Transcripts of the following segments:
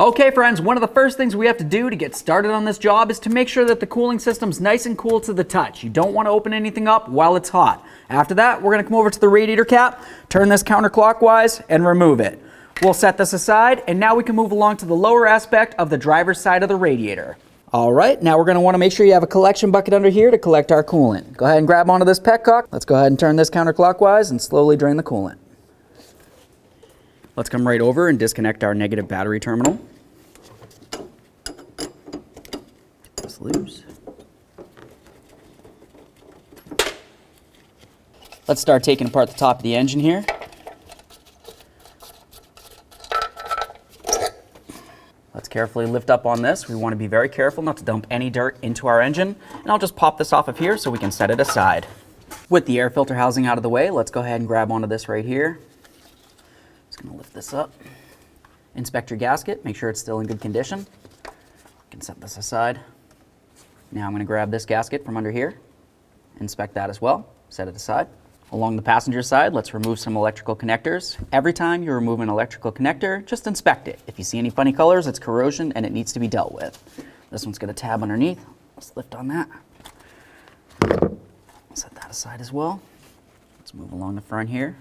Okay friends, one of the first things we have to do to get started on this job is to make sure that the cooling system's nice and cool to the touch. You don't want to open anything up while it's hot. After that, we're going to come over to the radiator cap, turn this counterclockwise, and remove it. We'll set this aside, and now we can move along to the lower aspect of the driver's side of the radiator. All right, now we're going to want to make sure you have a collection bucket under here to collect our coolant. Go ahead and grab onto this petcock. Let's go ahead and turn this counterclockwise and slowly drain the coolant. Let's come right over and disconnect our negative battery terminal. Get this loose. Let's start taking apart the top of the engine here. Let's carefully lift up on this. We want to be very careful not to dump any dirt into our engine. And I'll just pop this off of here so we can set it aside. With the air filter housing out of the way, let's go ahead and grab onto this right here. Just going to lift this up. Inspect your gasket, make sure it's still in good condition. You can set this aside. Now I'm going to grab this gasket from under here. Inspect that as well. Set it aside. Along the passenger side, let's remove some electrical connectors. Every time you remove an electrical connector, just inspect it. If you see any funny colors, it's corrosion and it needs to be dealt with. This one's got a tab underneath. Let's lift on that. Set that aside as well. Let's move along the front here.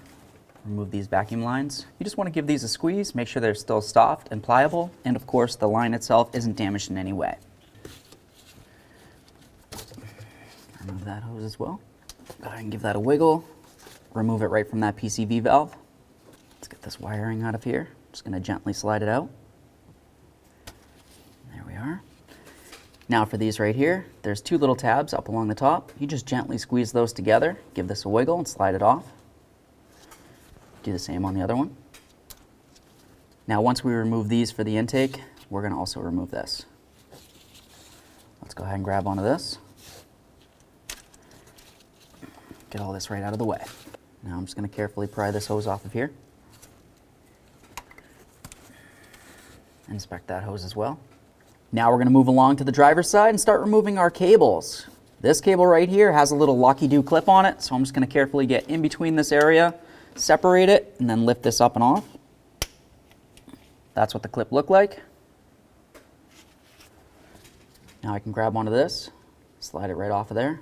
Remove these vacuum lines. You just want to give these a squeeze, make sure they're still soft and pliable, and of course the line itself isn't damaged in any way. Remove that hose as well. Go ahead and give that a wiggle. Remove it right from that PCV valve. Let's get this wiring out of here. Just going to gently slide it out. There we are. Now for these right here, there's two little tabs up along the top. You just gently squeeze those together, give this a wiggle and slide it off. Do the same on the other one. Now once we remove these for the intake, we're going to also remove this. Let's go ahead and grab onto this. Get all this right out of the way. Now I'm just going to carefully pry this hose off of here. Inspect that hose as well. Now we're going to move along to the driver's side and start removing our cables. This cable right here has a little Lucky-Do clip on it, so I'm just going to carefully get in between this area, separate it, and then lift this up and off. That's what the clip looked like. Now I can grab onto this, slide it right off of there.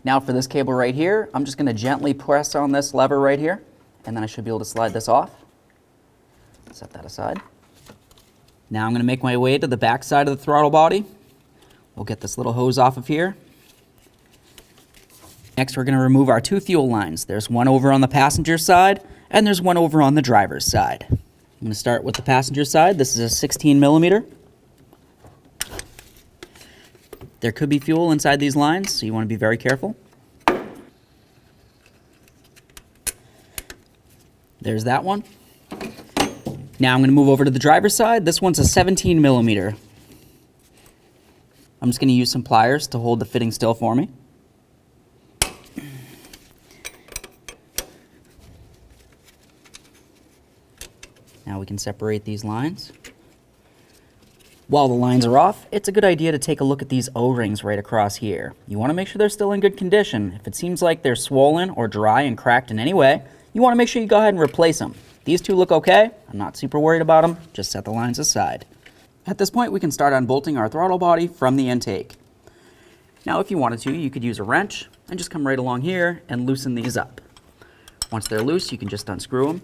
Now for this cable right here, I'm just going to gently press on this lever right here, and then I should be able to slide this off. Set that aside. Now I'm going to make my way to the back side of the throttle body. We'll get this little hose off of here. Next we're going to remove our two fuel lines. There's one over on the passenger side, and there's one over on the driver's side. I'm going to start with the passenger side. This is a 16 millimeter. There could be fuel inside these lines, so you want to be very careful. There's that one. Now I'm going to move over to the driver's side. This one's a 17 millimeter. I'm just going to use some pliers to hold the fitting still for me. Now we can separate these lines. While the lines are off, it's a good idea to take a look at these O-rings right across here. You want to make sure they're still in good condition. If it seems like they're swollen or dry and cracked in any way, you want to make sure you go ahead and replace them. These two look okay. I'm not super worried about them. Just set the lines aside. At this point, we can start unbolting our throttle body from the intake. Now, if you wanted to, you could use a wrench and just come right along here and loosen these up. Once they're loose, you can just unscrew them.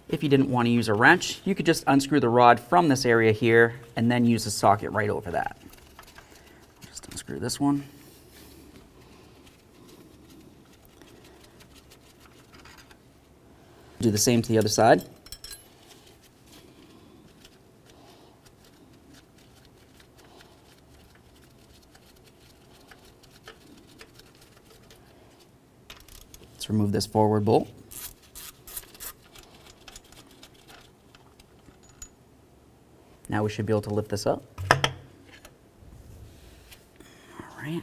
If you didn't want to use a wrench, you could just unscrew the rod from this area here and then use the socket right over that. Just unscrew this one. Do the same to the other side. Let's remove this forward bolt. Now we should be able to lift this up. All right.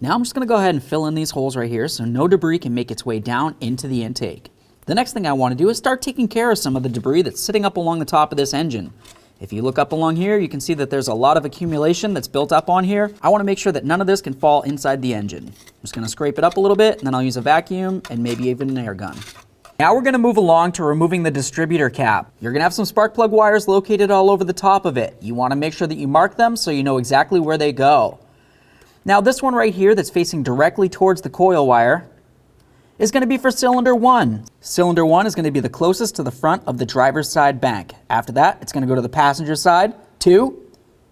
Now I'm just going to go ahead and fill in these holes right here so no debris can make its way down into the intake. The next thing I want to do is start taking care of some of the debris that's sitting up along the top of this engine. If you look up along here, you can see that there's a lot of accumulation that's built up on here. I want to make sure that none of this can fall inside the engine. I'm just going to scrape it up a little bit, and then I'll use a vacuum and maybe even an air gun. Now we're going to move along to removing the distributor cap. You're going to have some spark plug wires located all over the top of it. You want to make sure that you mark them so you know exactly where they go. Now this one right here that's facing directly towards the coil wire is going to be for cylinder 1. Cylinder 1 is going to be the closest to the front of the driver's side bank. After that, it's going to go to the passenger side. 2,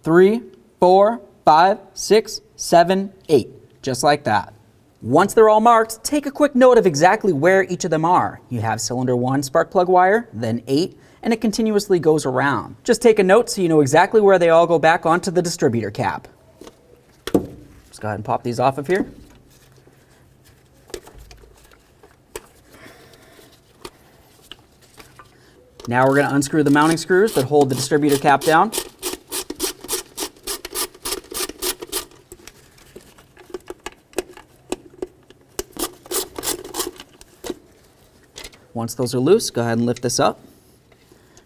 3, 4, 5, 6, 7, 8. Just like that. Once they're all marked, take a quick note of exactly where each of them are. You have cylinder 1 spark plug wire, then 8, and it continuously goes around. Just take a note so you know exactly where they all go back onto the distributor cap. Let's go ahead and pop these off of here. Now we're going to unscrew the mounting screws that hold the distributor cap down. Once those are loose, go ahead and lift this up,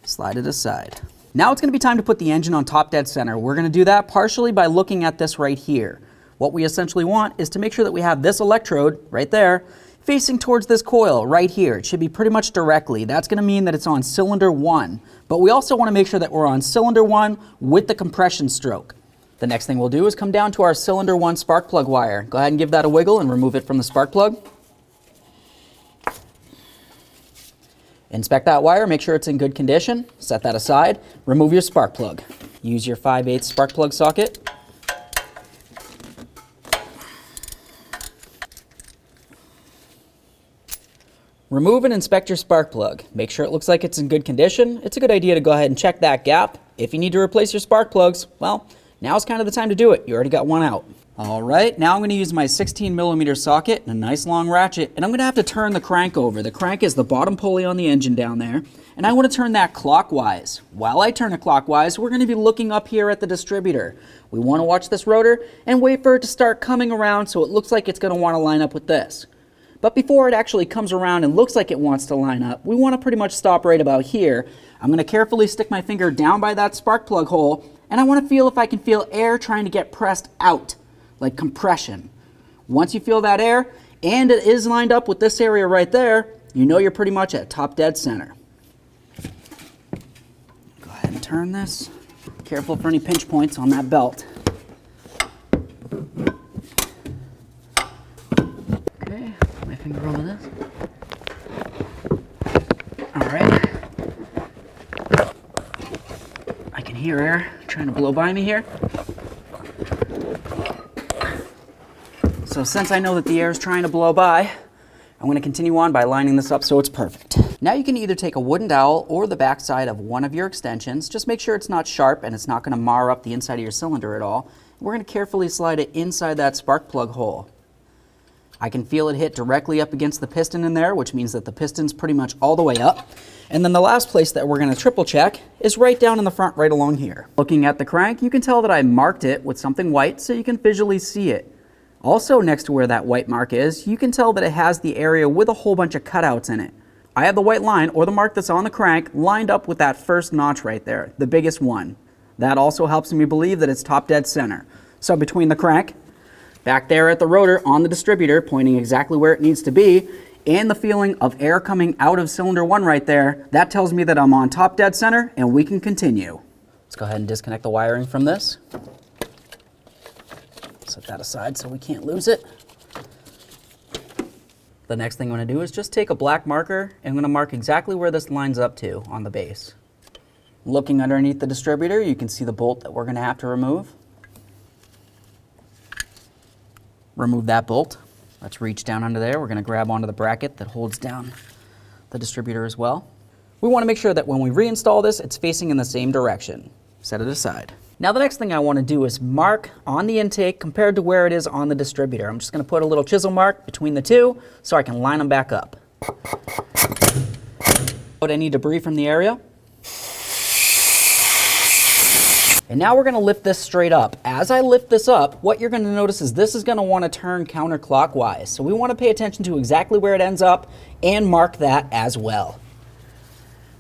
slide it aside. Now it's going to be time to put the engine on top dead center. We're going to do that partially by looking at this right here. What we essentially want is to make sure that we have this electrode right there facing towards this coil right here. It should be pretty much directly. That's going to mean that it's on cylinder 1. But we also want to make sure that we're on cylinder 1 with the compression stroke. The next thing we'll do is come down to our cylinder 1 spark plug wire. Go ahead and give that a wiggle and remove it from the spark plug. Inspect that wire, make sure it's in good condition. Set that aside. Remove your spark plug. Use your 5/8 spark plug socket. Remove and inspect your spark plug. Make sure it looks like it's in good condition. It's a good idea to go ahead and check that gap. If you need to replace your spark plugs, well, now's kind of the time to do it. You already got one out. All right, now I'm going to use my 16mm socket and a nice long ratchet, and I'm going to have to turn the crank over. The crank is the bottom pulley on the engine down there, and I want to turn that clockwise. While I turn it clockwise, we're going to be looking up here at the distributor. We want to watch this rotor and wait for it to start coming around so it looks like it's going to want to line up with this. But before it actually comes around and looks like it wants to line up, we want to pretty much stop right about here. I'm going to carefully stick my finger down by that spark plug hole, and I want to feel if I can feel air trying to get pressed out, like compression. Once you feel that air, and it is lined up with this area right there, you know you're pretty much at top dead center. Go ahead and turn this. Careful for any pinch points on that belt. Okay, put my finger over this. All right. I can hear air trying to blow by me here. So since I know that the air is trying to blow by, I'm going to continue on by lining this up so it's perfect. Now you can either take a wooden dowel or the back side of one of your extensions. Just make sure it's not sharp and it's not going to mar up the inside of your cylinder at all. We're going to carefully slide it inside that spark plug hole. I can feel it hit directly up against the piston in there, which means that the piston's pretty much all the way up. And then the last place that we're going to triple check is right down in the front right along here. Looking at the crank, you can tell that I marked it with something white so you can visually see it. Also next to where that white mark is, you can tell that it has the area with a whole bunch of cutouts in it. I have the white line, or the mark that's on the crank, lined up with that first notch right there, the biggest one. That also helps me believe that it's top dead center. So between the crank, back there at the rotor on the distributor, pointing exactly where it needs to be, and the feeling of air coming out of cylinder 1 right there, that tells me that I'm on top dead center and we can continue. Let's go ahead and disconnect the wiring from this. Set that aside so we can't lose it. The next thing I'm going to do is just take a black marker and I'm going to mark exactly where this lines up to on the base. Looking underneath the distributor, you can see the bolt that we're going to have to remove. Remove that bolt. Let's reach down under there. We're going to grab onto the bracket that holds down the distributor as well. We want to make sure that when we reinstall this, it's facing in the same direction. Set it aside. Now the next thing I want to do is mark on the intake compared to where it is on the distributor. I'm just going to put a little chisel mark between the two so I can line them back up. Put any debris from the area. And now we're going to lift this straight up. As I lift this up, what you're going to notice is this is going to want to turn counterclockwise. So we want to pay attention to exactly where it ends up and mark that as well.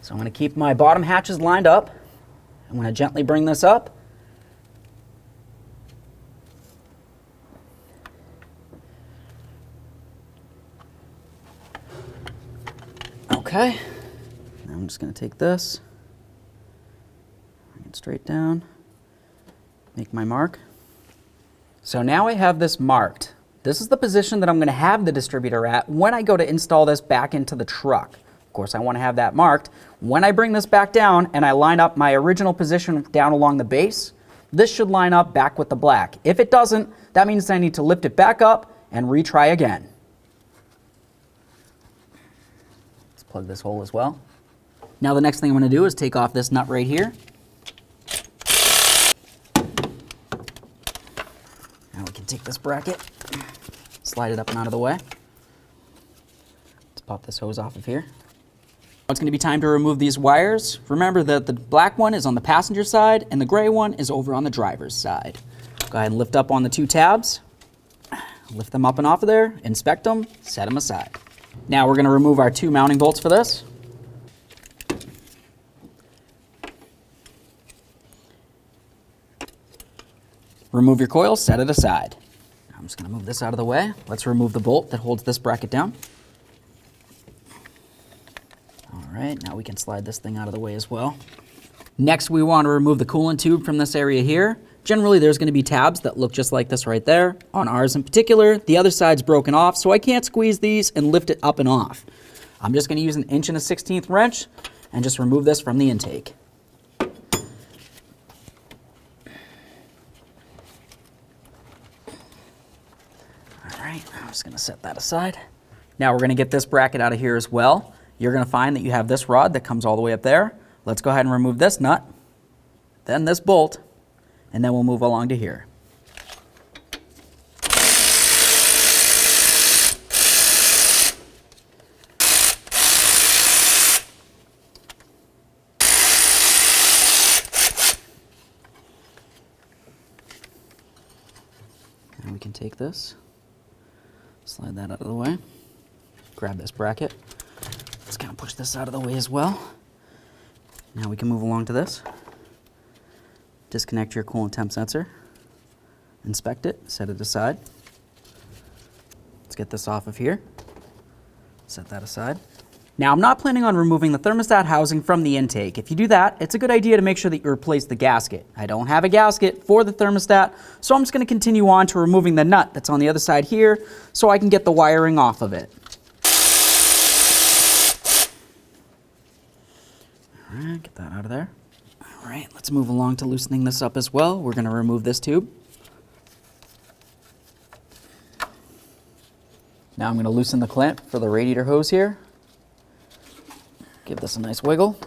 So I'm going to keep my bottom hatches lined up. I'm going to gently bring this up. Okay, now I'm just going to take this, bring it straight down, make my mark. So now I have this marked. This is the position that I'm going to have the distributor at when I go to install this back into the truck. Of course, I want to have that marked. When I bring this back down and I line up my original position down along the base, this should line up back with the black. If it doesn't, that means I need to lift it back up and retry again. Let's plug this hole as well. Now the next thing I'm going to do is take off this nut right here. Now we can take this bracket, slide it up and out of the way. Let's pop this hose off of here. It's going to be time to remove these wires. Remember that the black one is on the passenger side and the gray one is over on the driver's side. Go ahead and lift up on the two tabs. Lift them up and off of there, inspect them, set them aside. Now we're going to remove our two mounting bolts for this. Remove your coil, set it aside. I'm just going to move this out of the way. Let's remove the bolt that holds this bracket down. All right, now we can slide this thing out of the way as well. Next, we want to remove the coolant tube from this area here. Generally, there's going to be tabs that look just like this right there. On ours in particular, the other side's broken off, so I can't squeeze these and lift it up and off. I'm just going to use an 1 1/16 wrench and just remove this from the intake. All right, I'm just going to set that aside. Now we're going to get this bracket out of here as well. You're going to find that you have this rod that comes all the way up there. Let's go ahead and remove this nut, then this bolt, and then we'll move along to here. And we can take this, slide that out of the way, grab this bracket. Let's kind of push this out of the way as well. Now we can move along to this. Disconnect your coolant temp sensor. Inspect it, set it aside. Let's get this off of here. Set that aside. Now I'm not planning on removing the thermostat housing from the intake. If you do that, it's a good idea to make sure that you replace the gasket. I don't have a gasket for the thermostat, so I'm just going to continue on to removing the nut that's on the other side here so I can get the wiring off of it. All right, get that out of there. All right, let's move along to loosening this up as well. We're going to remove this tube. Now I'm going to loosen the clamp for the radiator hose here. Give this a nice wiggle.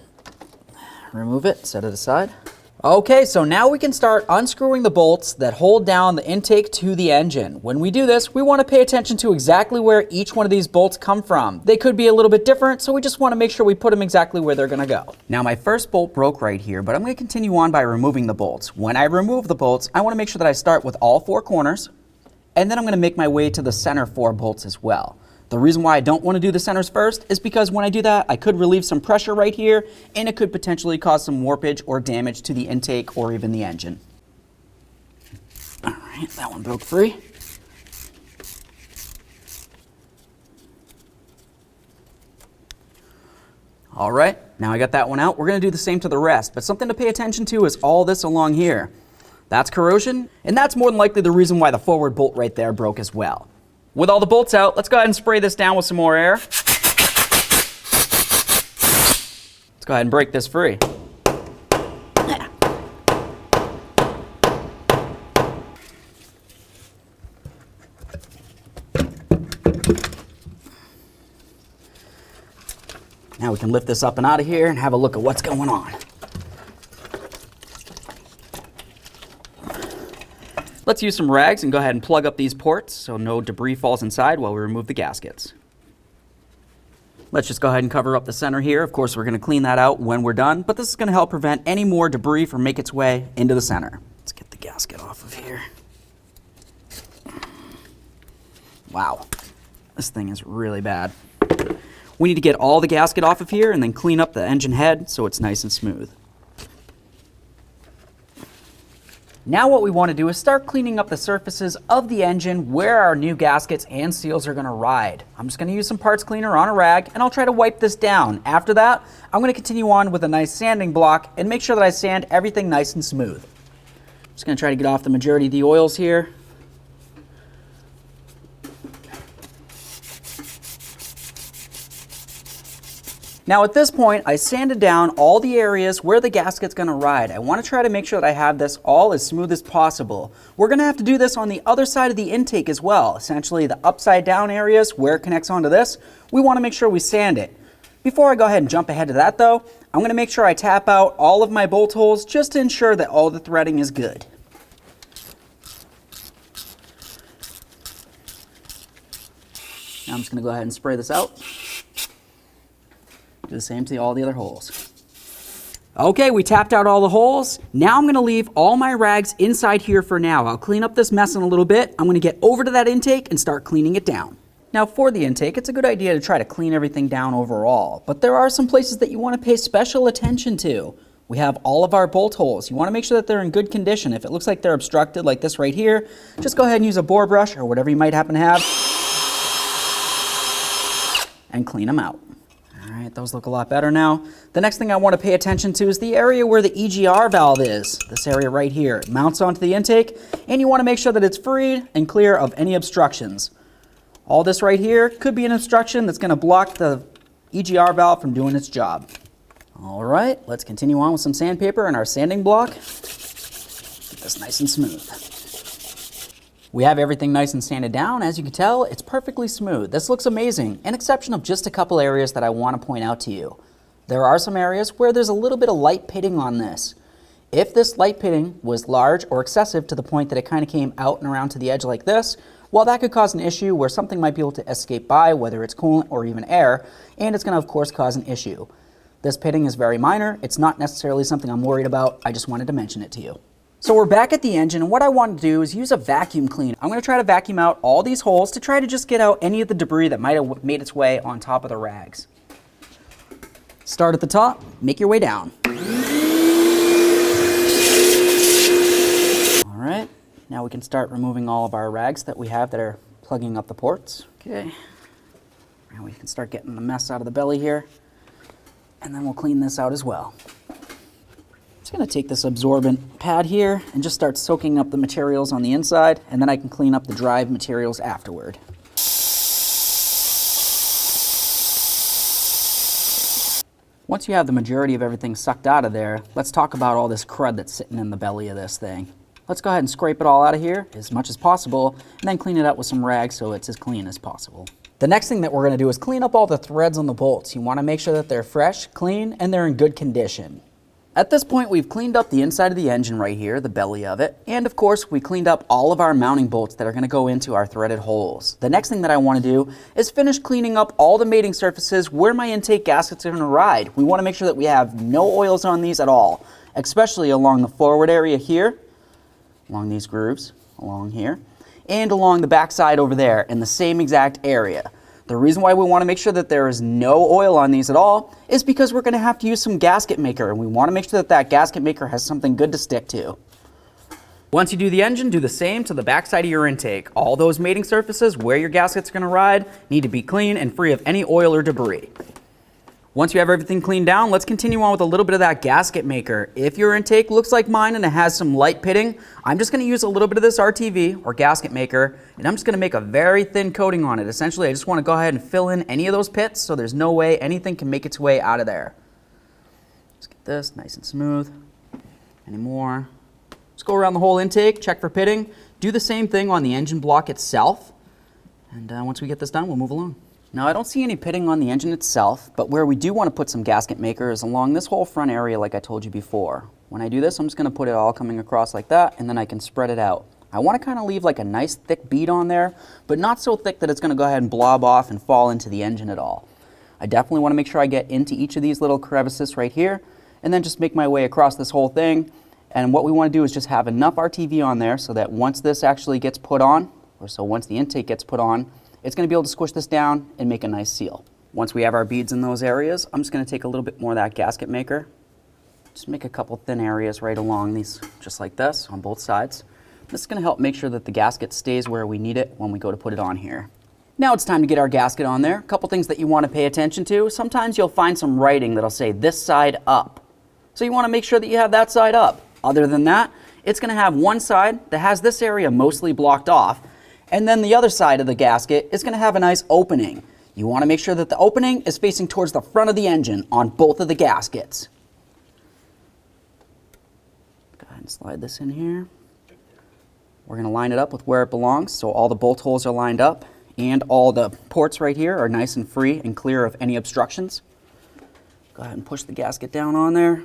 Remove it, set it aside. Okay, so now we can start unscrewing the bolts that hold down the intake to the engine. When we do this, we want to pay attention to exactly where each one of these bolts come from. They could be a little bit different, so we just want to make sure we put them exactly where they're going to go. Now my first bolt broke right here, but I'm going to continue on by removing the bolts. When I remove the bolts, I want to make sure that I start with all four corners, and then I'm going to make my way to the center four bolts as well. The reason why I don't want to do the centers first is because when I do that, I could relieve some pressure right here, and it could potentially cause some warpage or damage to the intake or even the engine. All right, that one broke free. All right, now I got that one out. We're going to do the same to the rest, but something to pay attention to is all this along here. That's corrosion, and that's more than likely the reason why the forward bolt right there broke as well. With all the bolts out, let's go ahead and spray this down with some more air. Let's go ahead and break this free. Now we can lift this up and out of here and have a look at what's going on. Let's use some rags and go ahead and plug up these ports so no debris falls inside while we remove the gaskets. Let's just go ahead and cover up the center here. Of course, we're going to clean that out when we're done, but this is going to help prevent any more debris from making its way into the center. Let's get the gasket off of here. Wow, this thing is really bad. We need to get all the gasket off of here and then clean up the engine head so it's nice and smooth. Now what we want to do is start cleaning up the surfaces of the engine where our new gaskets and seals are going to ride. I'm just going to use some parts cleaner on a rag and I'll try to wipe this down. After that, I'm going to continue on with a nice sanding block and make sure that I sand everything nice and smooth. Just going to try to get off the majority of the oils here. Now at this point, I sanded down all the areas where the gasket's going to ride. I want to try to make sure that I have this all as smooth as possible. We're going to have to do this on the other side of the intake as well. Essentially the upside down areas where it connects onto this, we want to make sure we sand it. Before I go ahead and jump ahead to that though, I'm going to make sure I tap out all of my bolt holes just to ensure that all the threading is good. Now I'm just going to go ahead and spray this out. Do the same to all the other holes. Okay, we tapped out all the holes. Now I'm going to leave all my rags inside here for now. I'll clean up this mess in a little bit. I'm going to get over to that intake and start cleaning it down. Now for the intake, it's a good idea to try to clean everything down overall, but there are some places that you want to pay special attention to. We have all of our bolt holes. You want to make sure that they're in good condition. If it looks like they're obstructed like this right here, just go ahead and use a bore brush or whatever you might happen to have and clean them out. All right, those look a lot better now. The next thing I want to pay attention to is the area where the EGR valve is. This area right here. It mounts onto the intake, and you want to make sure that it's free and clear of any obstructions. All this right here could be an obstruction that's going to block the EGR valve from doing its job. All right, let's continue on with some sandpaper and our sanding block. Get this nice and smooth. We have everything nice and sanded down. As you can tell, it's perfectly smooth. This looks amazing, an exception of just a couple areas that I want to point out to you. There are some areas where there's a little bit of light pitting on this. If this light pitting was large or excessive to the point that it kind of came out and around to the edge like this, well, that could cause an issue where something might be able to escape by, whether it's coolant or even air, and it's going to, of course, cause an issue. This pitting is very minor. It's not necessarily something I'm worried about. I just wanted to mention it to you. So we're back at the engine, and what I want to do is use a vacuum cleaner. I'm going to try to vacuum out all these holes to try to just get out any of the debris that might have made its way on top of the rags. Start at the top, make your way down. All right, now we can start removing all of our rags that we have that are plugging up the ports. Okay, now we can start getting the mess out of the belly here, and then we'll clean this out as well. I'm going to take this absorbent pad here and just start soaking up the materials on the inside, and then I can clean up the dry materials afterward. Once you have the majority of everything sucked out of there, let's talk about all this crud that's sitting in the belly of this thing. Let's go ahead and scrape it all out of here as much as possible, and then clean it up with some rags so it's as clean as possible. The next thing that we're going to do is clean up all the threads on the bolts. You want to make sure that they're fresh, clean, and they're in good condition. At this point, we've cleaned up the inside of the engine right here, the belly of it, and of course, we cleaned up all of our mounting bolts that are going to go into our threaded holes. The next thing that I want to do is finish cleaning up all the mating surfaces where my intake gaskets are going to ride. We want to make sure that we have no oils on these at all, especially along the forward area here, along these grooves, along here, and along the backside over there in the same exact area. The reason why we want to make sure that there is no oil on these at all is because we're going to have to use some gasket maker, and we want to make sure that that gasket maker has something good to stick to. Once you do the engine, do the same to the backside of your intake. All those mating surfaces where your gasket's going to ride need to be clean and free of any oil or debris. Once you have everything cleaned down, let's continue on with a little bit of that gasket maker. If your intake looks like mine and it has some light pitting, I'm just going to use a little bit of this RTV or gasket maker, and I'm just going to make a very thin coating on it. Essentially, I just want to go ahead and fill in any of those pits so there's no way anything can make its way out of there. Let's get this nice and smooth. Any more? Let's go around the whole intake, check for pitting. Do the same thing on the engine block itself, and once we get this done, we'll move along. Now, I don't see any pitting on the engine itself, but where we do want to put some gasket maker is along this whole front area like I told you before. When I do this, I'm just going to put it all coming across like that, and then I can spread it out. I want to kind of leave like a nice thick bead on there, but not so thick that it's going to go ahead and blob off and fall into the engine at all. I definitely want to make sure I get into each of these little crevices right here, and then just make my way across this whole thing. And what we want to do is just have enough RTV on there so that once this actually gets put on, or so once the intake gets put on, it's going to be able to squish this down and make a nice seal. Once we have our beads in those areas, I'm just going to take a little bit more of that gasket maker Just make a couple thin areas right along these, just like this, on both sides. This is going to help make sure that the gasket stays where we need it when we go to put it on here. Now it's time to get our gasket on there. A couple things that you want to pay attention to. Sometimes you'll find some writing that'll say this side up. So you want to make sure that you have that side up. Other than that, it's going to have one side that has this area mostly blocked off, and then the other side of the gasket is going to have a nice opening. You want to make sure that the opening is facing towards the front of the engine on both of the gaskets. Go ahead and slide this in here. We're going to line it up with where it belongs, so all the bolt holes are lined up and all the ports right here are nice and free and clear of any obstructions. Go ahead and push the gasket down on there.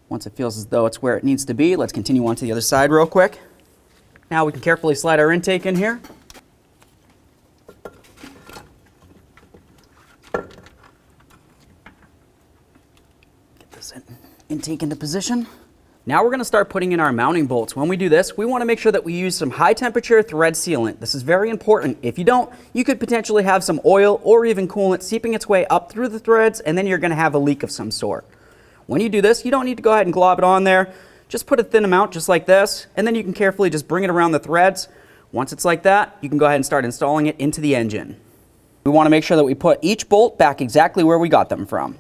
Once it feels as though it's where it needs to be, let's continue on to the other side real quick. Now we can carefully slide our intake in here. Get this intake into position. Now we're going to start putting in our mounting bolts. When we do this, we want to make sure that we use some high temperature thread sealant. This is very important. If you don't, you could potentially have some oil or even coolant seeping its way up through the threads, and then you're going to have a leak of some sort. When you do this, you don't need to go ahead and glob it on there. Just put a thin amount just like this, and then you can carefully just bring it around the threads. Once it's like that, you can go ahead and start installing it into the engine. We want to make sure that we put each bolt back exactly where we got them from.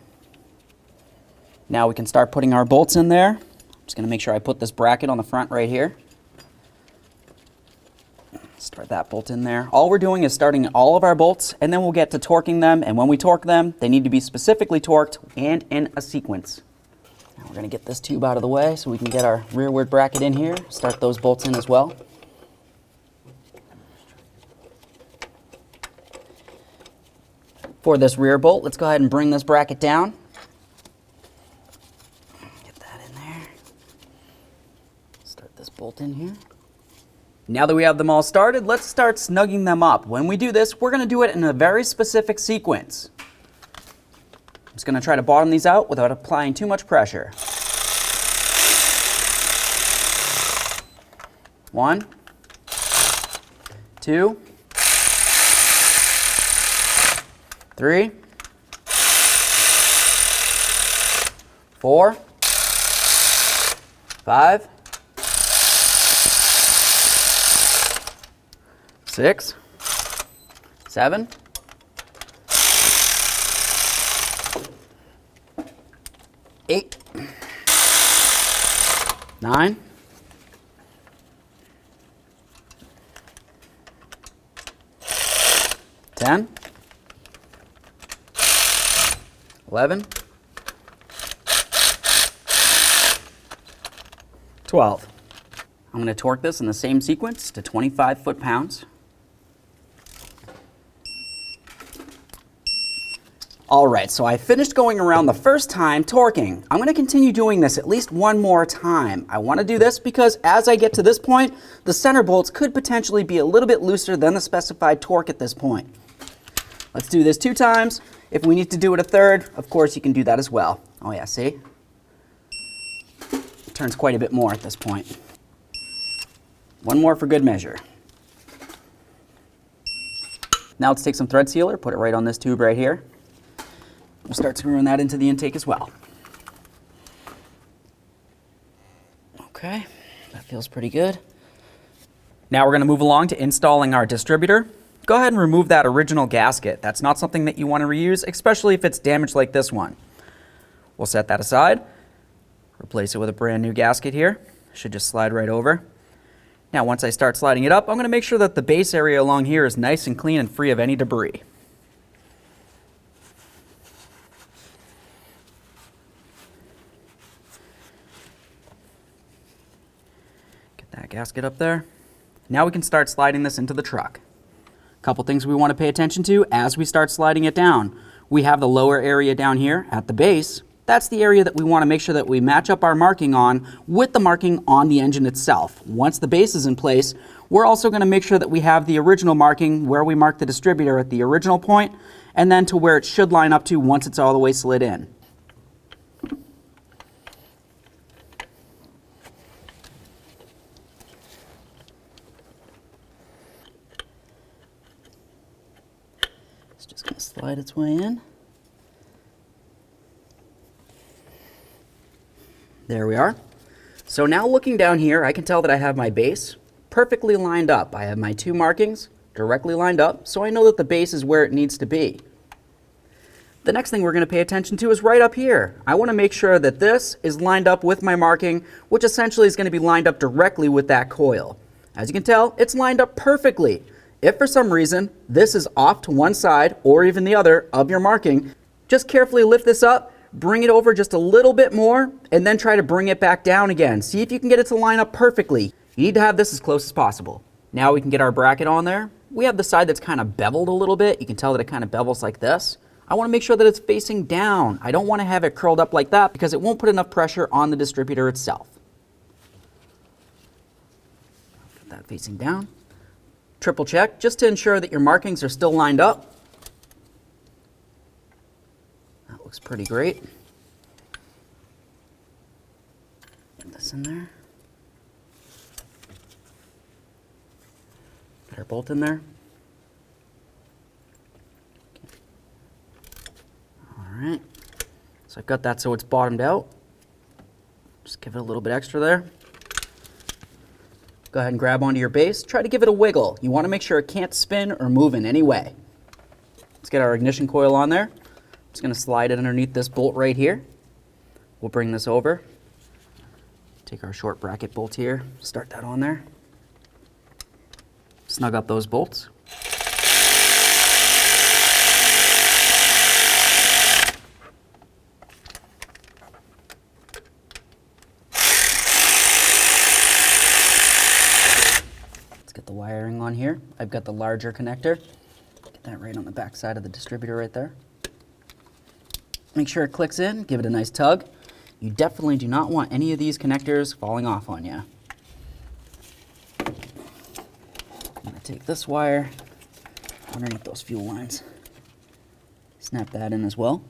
Now we can start putting our bolts in there. Just going to make sure I put this bracket on the front right here. Start that bolt in there. All we're doing is starting all of our bolts, and then we'll get to torquing them, and when we torque them, they need to be specifically torqued and in a sequence. Now we're going to get this tube out of the way so we can get our rearward bracket in here. Start those bolts in as well. For this rear bolt, let's go ahead and bring this bracket down. Bolt in here. Now that we have them all started, let's start snugging them up. When we do this, we're going to do it in a very specific sequence. I'm just going to try to bottom these out without applying too much pressure. 1, 2, 3, 4, 5, 6, 7, 8, 9, 10, 11, 12. I'm going to torque this in the same sequence to 25 foot-pounds. Alright, so I finished going around the first time torquing. I'm going to continue doing this at least one more time. I want to do this because as I get to this point, the center bolts could potentially be a little bit looser than the specified torque at this point. Let's do this 2 times. If we need to do it a third, of course you can do that as well. Oh yeah, see? It turns quite a bit more at this point. One more for good measure. Now let's take some thread sealer, put it right on this tube right here. We'll start screwing that into the intake as well. Okay, that feels pretty good. Now we're going to move along to installing our distributor. Go ahead and remove that original gasket. That's not something that you want to reuse, especially if it's damaged like this one. We'll set that aside. Replace it with a brand new gasket here. Should just slide right over. Now once I start sliding it up, I'm going to make sure that the base area along here is nice and clean and free of any debris. That gasket up there. Now we can start sliding this into the truck. A couple things we want to pay attention to as we start sliding it down. We have the lower area down here at the base. That's the area that we want to make sure that we match up our marking on with the marking on the engine itself. Once the base is in place, we're also going to make sure that we have the original marking where we mark the distributor at the original point and then to where it should line up to once it's all the way slid in. It's just going to slide its way in. There we are. So now looking down here, I can tell that I have my base perfectly lined up. I have my two markings directly lined up, so I know that the base is where it needs to be. The next thing we're going to pay attention to is right up here. I want to make sure that this is lined up with my marking, which essentially is going to be lined up directly with that coil. As you can tell, it's lined up perfectly. If for some reason this is off to one side or even the other of your marking, just carefully lift this up, bring it over just a little bit more, and then try to bring it back down again. See if you can get it to line up perfectly. You need to have this as close as possible. Now we can get our bracket on there. We have the side that's kind of beveled a little bit. You can tell that it kind of bevels like this. I want to make sure that it's facing down. I don't want to have it curled up like that because it won't put enough pressure on the distributor itself. Put that facing down. Triple check just to ensure that your markings are still lined up. That looks pretty great. Get this in there. Get our bolt in there. Alright, so I've got that so it's bottomed out. Just give it a little bit extra there. Go ahead and grab onto your base. Try to give it a wiggle. You want to make sure it can't spin or move in any way. Let's get our ignition coil on there. I'm just going to slide it underneath this bolt right here. We'll bring this over. Take our short bracket bolt here. Start that on there. Snug up those bolts. The wiring on here. I've got the larger connector. Get that right on the back side of the distributor right there. Make sure it clicks in, give it a nice tug. You definitely do not want any of these connectors falling off on you. I'm going to take this wire underneath those fuel lines. Snap that in as well.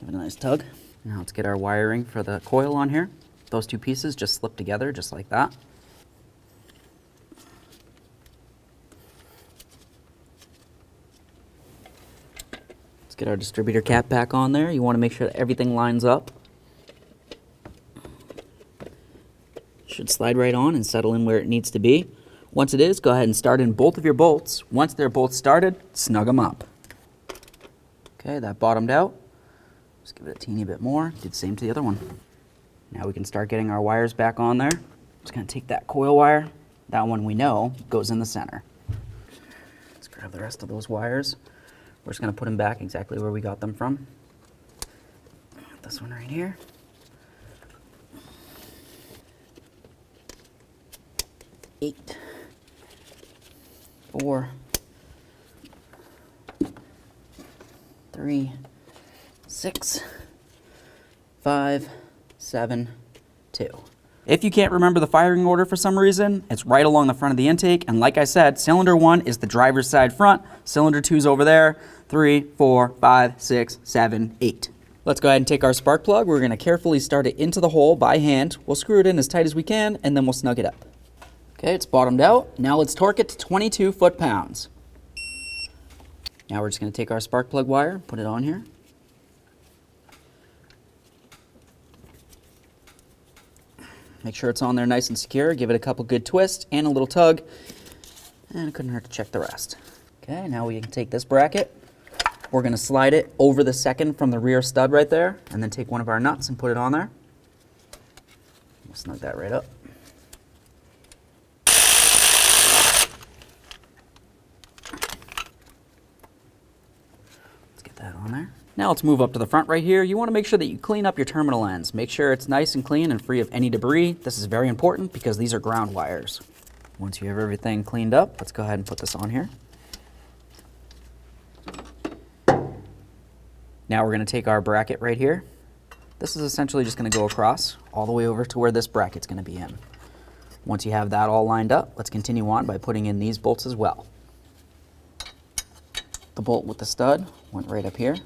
Give it a nice tug. Now let's get our wiring for the coil on here. Those two pieces just slip together just like that. Get our distributor cap back on there. You want to make sure that everything lines up. Should slide right on and settle in where it needs to be. Once it is, go ahead and start in both of your bolts. Once they're both started, snug them up. Okay, that bottomed out. Just give it a teeny bit more. Do the same to the other one. Now we can start getting our wires back on there. Just going to take that coil wire. That one we know goes in the center. Let's grab the rest of those wires. We're just going to put them back exactly where we got them from. This one right here. Eight, 4, 3, 6, 5, 7, 2. If you can't remember the firing order for some reason, it's right along the front of the intake. And like I said, cylinder 1 is the driver's side front. Cylinder 2 is over there. 3, 4, 5, 6, 7, 8. Let's go ahead and take our spark plug. We're going to carefully start it into the hole by hand. We'll screw it in as tight as we can, and then we'll snug it up. Okay, it's bottomed out. Now let's torque it to 22 foot-pounds. Now we're just going to take our spark plug wire, put it on here. Make sure it's on there nice and secure. Give it a couple good twists and a little tug. And it couldn't hurt to check the rest. Okay, now we can take this bracket. We're going to slide it over the second from the rear stud right there, and then take one of our nuts and put it on there. We'll snug that right up. Let's get that on there. Now let's move up to the front right here. You want to make sure that you clean up your terminal ends. Make sure it's nice and clean and free of any debris. This is very important because these are ground wires. Once you have everything cleaned up, let's go ahead and put this on here. Now we're going to take our bracket right here. This is essentially just going to go across all the way over to where this bracket's going to be in. Once you have that all lined up, let's continue on by putting in these bolts as well. The bolt with the stud went right up here.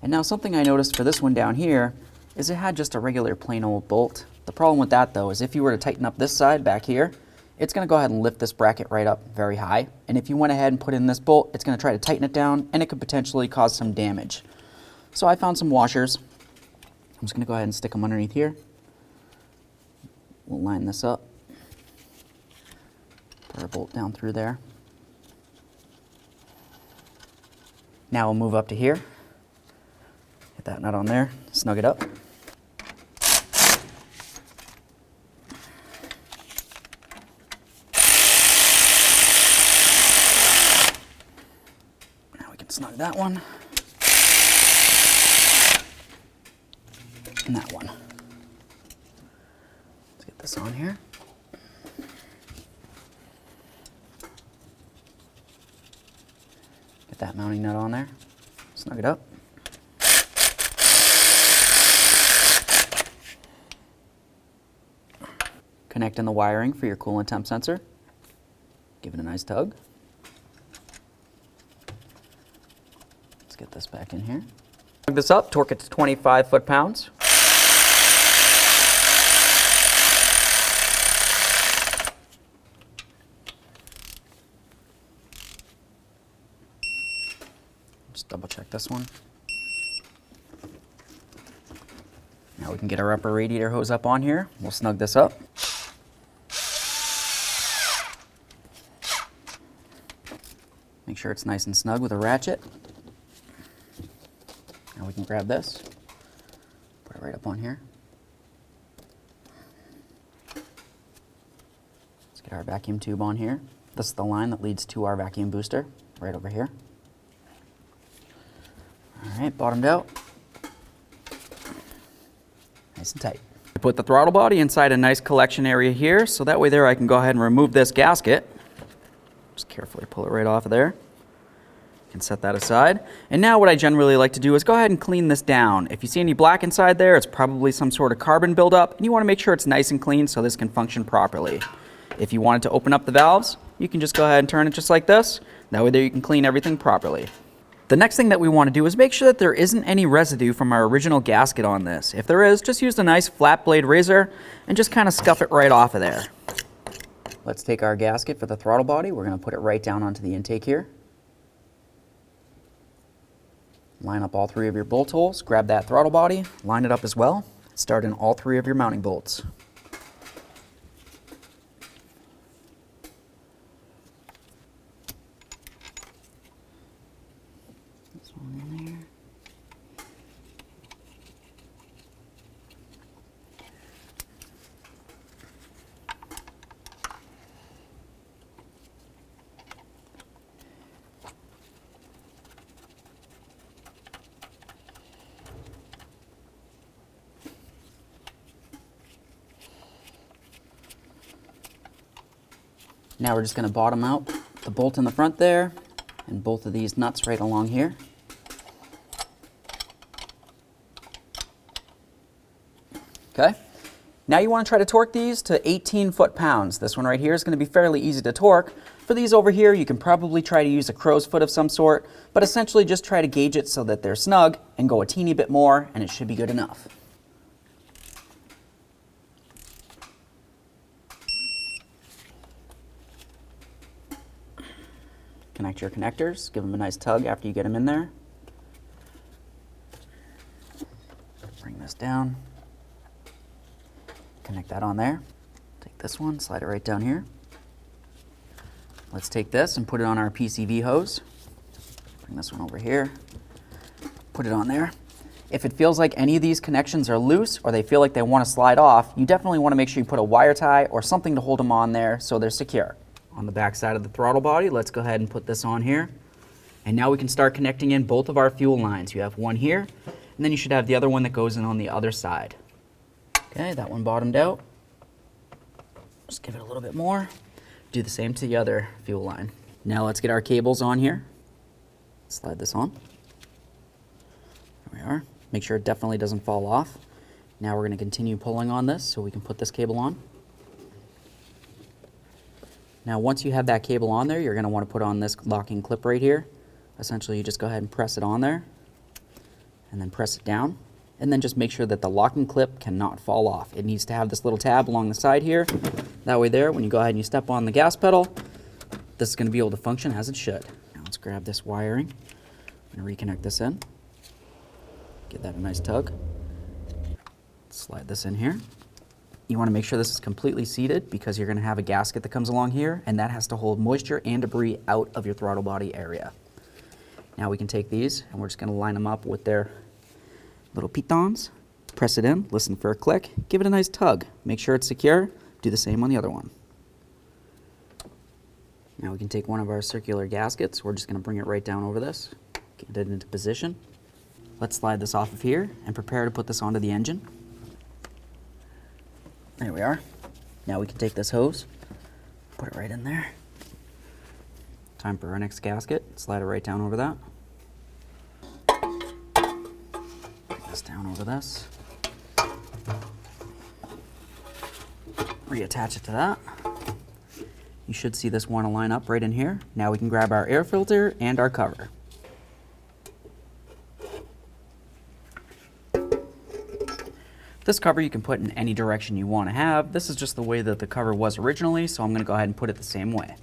And now something I noticed for this one down here is it had just a regular plain old bolt. The problem with that though is if you were to tighten up this side back here, it's going to go ahead and lift this bracket right up very high. And if you went ahead and put in this bolt, it's going to try to tighten it down and it could potentially cause some damage. So I found some washers. I'm just going to go ahead and stick them underneath here. We'll line this up. Put our bolt down through there. Now we'll move up to here. Get that nut on there, snug it up. Now we can snug that one. And that one. Let's get this on here. Get that mounting nut on there. Snug it up. Connect in the wiring for your coolant temp sensor. Give it a nice tug. Let's get this back in here. Plug this up, torque it to 25 foot-pounds. Just double check this one. Now we can get our upper radiator hose up on here. We'll snug this up. Make sure it's nice and snug with a ratchet. Now we can grab this, put it right up on here. Let's get our vacuum tube on here. This is the line that leads to our vacuum booster, right over here. All right, bottomed out. Nice and tight. I put the throttle body inside a nice collection area here, so that way there I can go ahead and remove this gasket. Just carefully pull it right off of there. Can set that aside. And now what I generally like to do is go ahead and clean this down. If you see any black inside there, it's probably some sort of carbon buildup, and you want to make sure it's nice and clean so this can function properly. If you wanted to open up the valves, you can just go ahead and turn it just like this. That way there you can clean everything properly. The next thing that we want to do is make sure that there isn't any residue from our original gasket on this. If there is, just use a nice flat blade razor and just kind of scuff it right off of there. Let's take our gasket for the throttle body. We're going to put it right down onto the intake here. Line up all three of your bolt holes, grab that throttle body, line it up as well. Start in all three of your mounting bolts. This one in there. Now we're just going to bottom out the bolt in the front there and both of these nuts right along here. Okay. Now you want to try to torque these to 18 foot-pounds. This one right here is going to be fairly easy to torque. For these over here, you can probably try to use a crow's foot of some sort, but essentially just try to gauge it so that they're snug and go a teeny bit more, and it should be good enough. Connect your connectors, give them a nice tug after you get them in there. Bring this down. Connect that on there. Take this one, slide it right down here. Let's take this and put it on our PCV hose. Bring this one over here. Put it on there. If it feels like any of these connections are loose or they feel like they want to slide off, you definitely want to make sure you put a wire tie or something to hold them on there so they're secure. On the back side of the throttle body, let's go ahead and put this on here. And now we can start connecting in both of our fuel lines. You have one here, and then you should have the other one that goes in on the other side. Okay, that one bottomed out. Just give it a little bit more. Do the same to the other fuel line. Now let's get our cables on here. Slide this on. There we are. Make sure it definitely doesn't fall off. Now we're going to continue pulling on this so we can put this cable on. Now once you have that cable on there, you're going to want to put on this locking clip right here. Essentially you just go ahead and press it on there and then press it down, and then just make sure that the locking clip cannot fall off. It needs to have this little tab along the side here. That way there, when you go ahead and you step on the gas pedal, this is going to be able to function as it should. Now let's grab this wiring and reconnect this in. Give that a nice tug. Slide this in here. You want to make sure this is completely seated because you're going to have a gasket that comes along here, and that has to hold moisture and debris out of your throttle body area. Now we can take these and we're just going to line them up with their little pitons. Press it in, listen for a click, give it a nice tug. Make sure it's secure. Do the same on the other one. Now we can take one of our circular gaskets. We're just going to bring it right down over this. Get it into position. Let's slide this off of here and prepare to put this onto the engine. There we are. Now we can take this hose, put it right in there. Time for our next gasket. Slide it right down over that. Bring this down over this. Reattach it to that. You should see this want to line up right in here. Now we can grab our air filter and our cover. This cover you can put in any direction you want to have. This is just the way that the cover was originally, so I'm going to go ahead and put it the same way.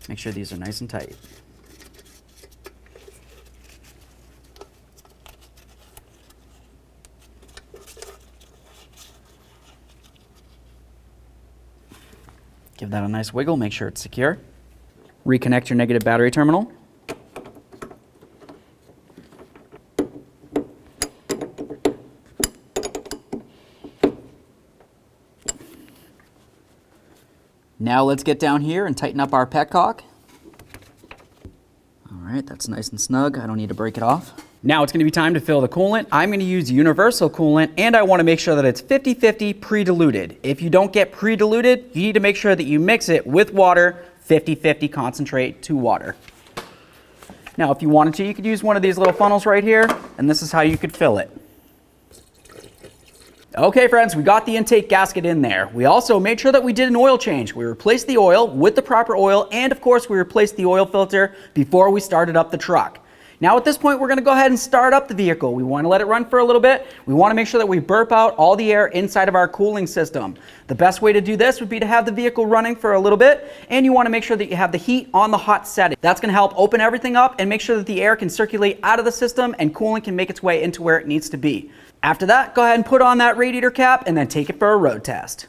Make sure these are nice and tight. Give that a nice wiggle, make sure it's secure. Reconnect your negative battery terminal. Now let's get down here and tighten up our petcock. All right, that's nice and snug. I don't need to break it off. Now it's going to be time to fill the coolant. I'm going to use universal coolant, and I want to make sure that it's 50-50 pre-diluted. If you don't get pre-diluted, you need to make sure that you mix it with water, 50-50 concentrate to water. Now, if you wanted to, you could use one of these little funnels right here, and this is how you could fill it. Okay friends, we got the intake gasket in there. We also made sure that we did an oil change. We replaced the oil with the proper oil, and of course we replaced the oil filter before we started up the truck. Now at this point we're going to go ahead and start up the vehicle. We want to let it run for a little bit. We want to make sure that we burp out all the air inside of our cooling system. The best way to do this would be to have the vehicle running for a little bit, and you want to make sure that you have the heat on the hot setting. That's going to help open everything up and make sure that the air can circulate out of the system and coolant can make its way into where it needs to be. After that, go ahead and put on that radiator cap and then take it for a road test.